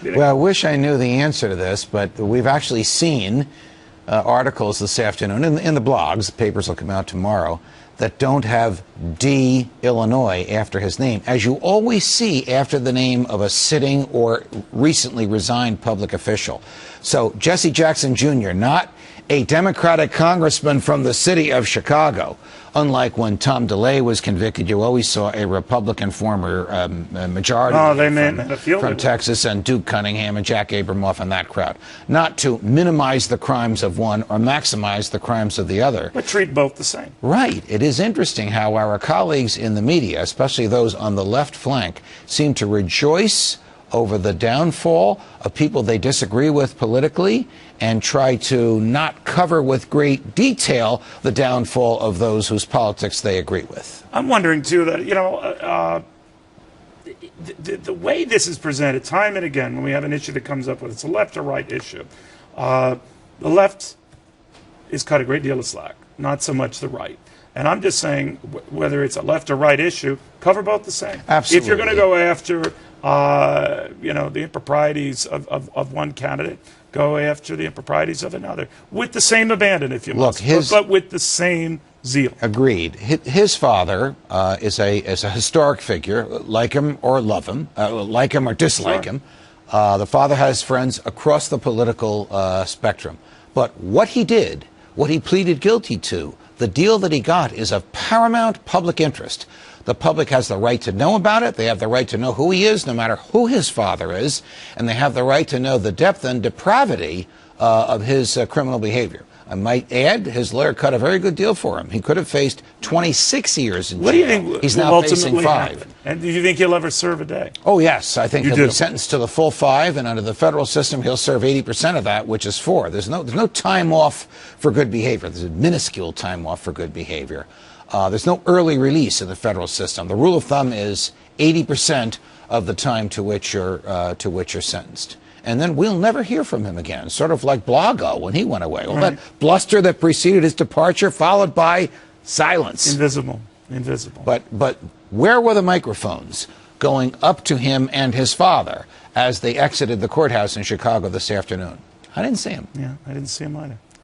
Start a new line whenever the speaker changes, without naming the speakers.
Well, I wish I knew the answer to this, but we've actually seen articles this afternoon in the blogs, the papers will come out tomorrow, that don't have D. Illinois after his name, as you always see after the name of a sitting or recently resigned public official. So Jesse Jackson Jr., not a Democratic congressman from the city of Chicago. Unlike when Tom DeLay was convicted, you always saw a Republican former majority from Texas, and Duke Cunningham and Jack Abramoff and that crowd. Not to minimize the crimes of one or maximize the crimes of the other.
But treat both the same.
Right. It is interesting how our colleagues in the media, especially those on the left flank, seem to rejoice over the downfall of people they disagree with politically and try to not cover with great detail the downfall of those whose politics they agree with.
I'm wondering, too, that, you know, the way this is presented time and again when we have an issue that comes up, whether it's a left or right issue, the left is cut a great deal of slack, not so much the right. And I'm just saying, whether it's a left or right issue, cover both the same.
Absolutely.
If you're going to go after, you know, the improprieties of one candidate, go after the improprieties of another with the same abandon, if you must, but with the same zeal.
Agreed. His father is a historic figure, like him or love him, like him or dislike him. The father has friends across the political spectrum. But what he did, what he pleaded guilty to, the deal that he got is of paramount public interest. The public has the right to know about it. They have the right to know who he is, no matter who his father is. And they have the right to know the depth and depravity of his criminal behavior. I might add, his lawyer cut a very good deal for him. He could have faced 26 years in jail.
What do you think
He's now facing 5.
Happen? And do you think he'll ever serve a day?
Oh, yes. I think he'll be sentenced to the full 5, and under the federal system, he'll serve 80% of that, which is 4. There's no time off for good behavior. There's a minuscule time off for good behavior. There's no early release in the federal system. The rule of thumb is 80% of the time to which you're sentenced. And then we'll never hear from him again, sort of like Blago when he went away. Well, that bluster that preceded his departure, followed by silence.
Invisible.
But where were the microphones going up to him and his father as they exited the courthouse in Chicago this afternoon? I didn't see him.
Yeah, I didn't see him either.